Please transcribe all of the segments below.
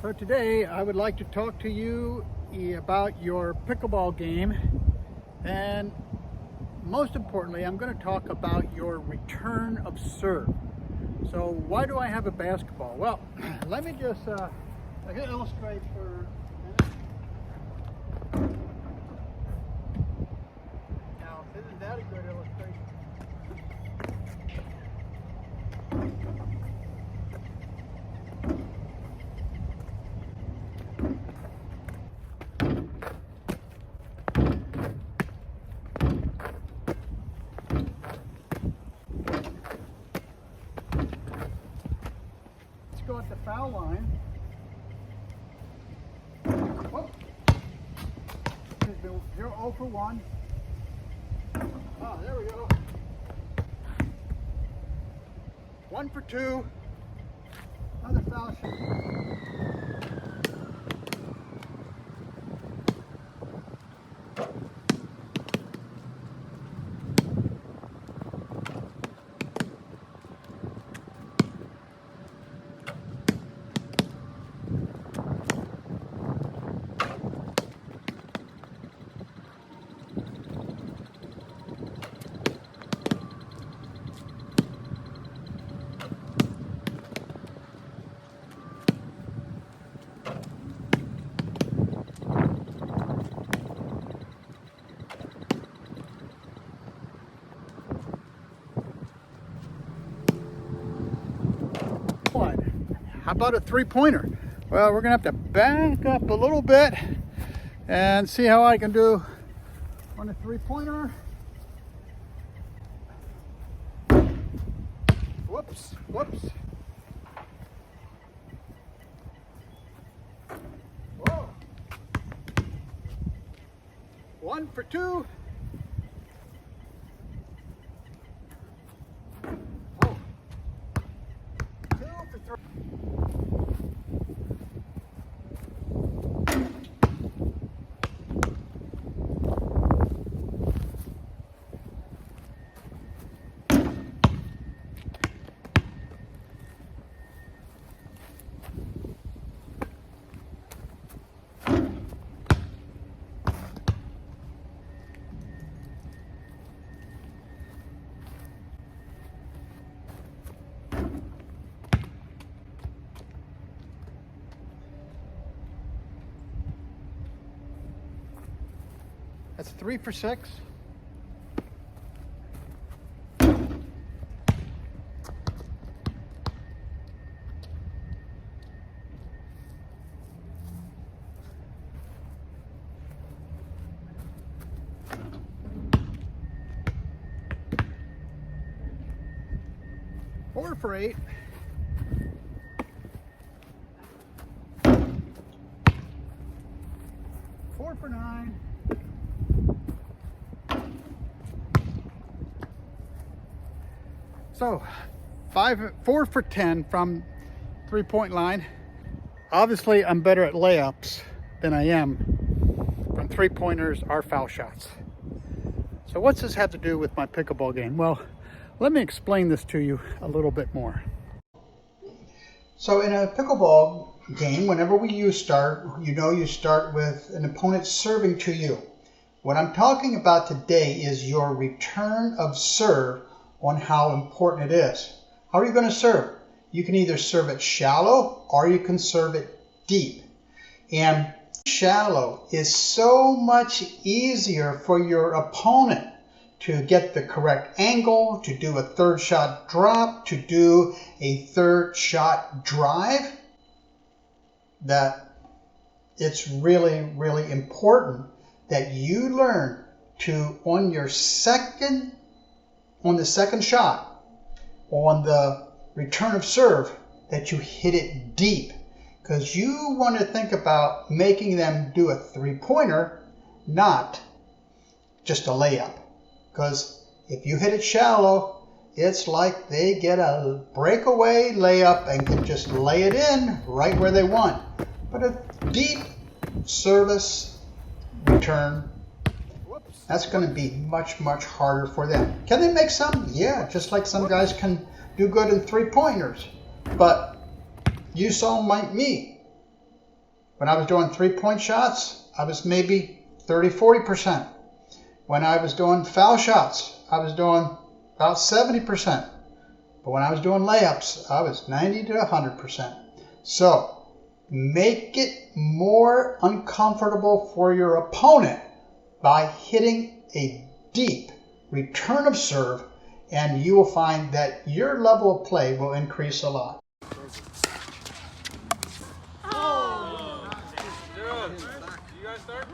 So today I would like to talk to you about your pickleball game, and most importantly I'm going to talk about your return of serve. So why do I have a basketball? Well, let me just illustrate for a minute. Now, isn't that a good illustration? Go at the foul line. Whoop. 0 for 1. Oh, there we go. 1 for 2. Another foul shot. How about a three-pointer? Well, we're gonna have to back up a little bit and see how I can do on a three-pointer. Whoops, whoops. Whoa. 1 for 2. Oh. 2 for 3. That's 3 for 6. Four for 8. Four for 9. So 4 for 10 from 3-point line. Obviously I'm better at layups than I am from 3-pointers or foul shots. So what's this have to do with my pickleball game? Well, let me explain this to you a little bit more. So in a pickleball game, whenever you start with an opponent serving to you. What I'm talking about today is your return of serve, on how important it is. How are you going to serve? You can either serve it shallow or you can serve it deep. And shallow is so much easier for your opponent to get the correct angle, to do a third shot drop, to do a third shot drive, that it's really, really important that you learn to, on the second shot, on the return of serve, that you hit it deep, because you want to think about making them do a three-pointer, not just a layup. Because if you hit it shallow, it's like they get a breakaway layup and can just lay it in right where they want. But a deep service return, that's going to be much, much harder for them. Can they make some? Yeah, just like some guys can do good in three-pointers. But you saw me. When I was doing 3-point shots, I was maybe 30-40%. When I was doing foul shots, I was doing about 70%. But when I was doing layups, I was 90 to 100%. So make it more uncomfortable for your opponent by hitting a deep return of serve, and you will find that your level of play will increase a lot. Oh! Dude, you guys start?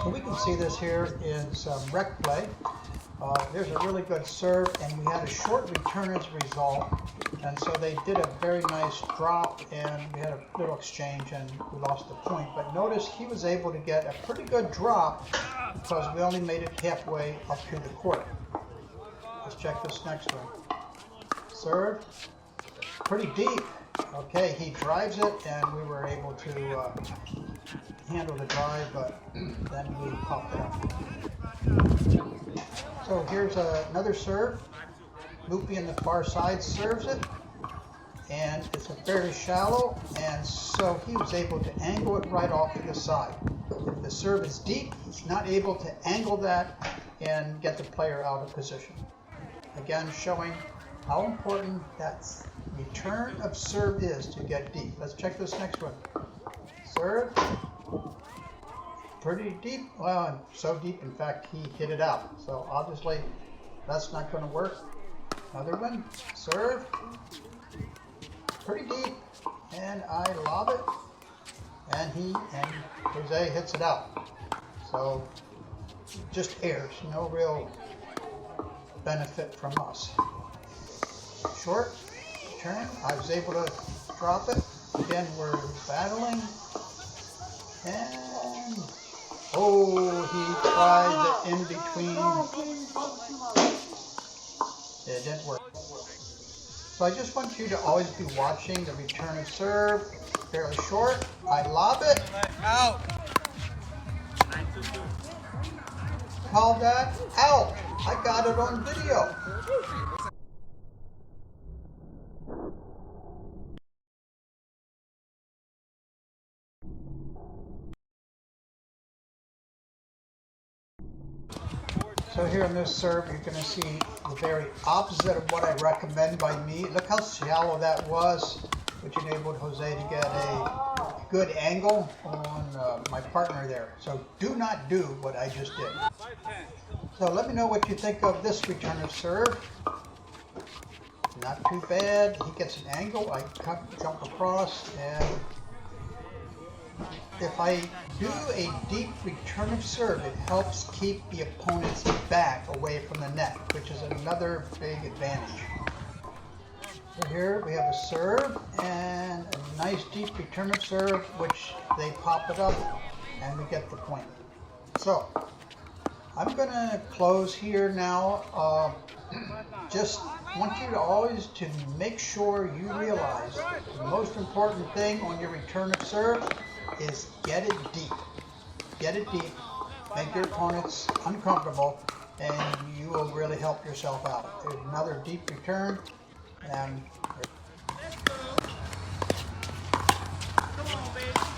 So we can see this here in some rec play. There's a really good serve, and we had a short return as a result. And so they did a very nice drop, and we had a little exchange, and we lost the point. But notice he was able to get a pretty good drop because we only made it halfway up to the court. Let's check this next one. Serve, pretty deep. Okay, he drives it, and we were able to handle the drive, but then we popped it up. So here's another serve. Loopy in the far side serves it, and it's a fairly shallow, and so he was able to angle it right off to the side. If the serve is deep, he's not able to angle that and get the player out of position. Again, showing how important that return of serve is to get deep. Let's check this next one. Serve, pretty deep. Well, so deep, in fact, he hit it out. So obviously, that's not going to work. Another one, serve, pretty deep, and I lob it, and Jose hits it out. So just airs, no real benefit from us. Short turn, I was able to drop it. Again, we're battling, and he tried the in between. It didn't work. So I just want you to always be watching the return of serve. Fairly short. I lob it. Out. Call that out. I got it on video. So here in this serve, you're going to see the very opposite of what I recommend by me. Look how shallow that was, which enabled Jose to get a good angle on my partner there. So do not do what I just did. So let me know what you think of this return of serve. Not too bad. He gets an angle. I jump across, and if I do a deep return of serve, it helps keep the opponent's back away from the net, which is another big advantage. So here we have a serve and a nice deep return of serve, which they pop it up and we get the point. So I'm going to close here now. Just want you to always to make sure you realize the most important thing on your return of serve is get it deep. Get it deep, make your opponents uncomfortable, and you will really help yourself out. There's another deep return, and Let's go. Come on, baby.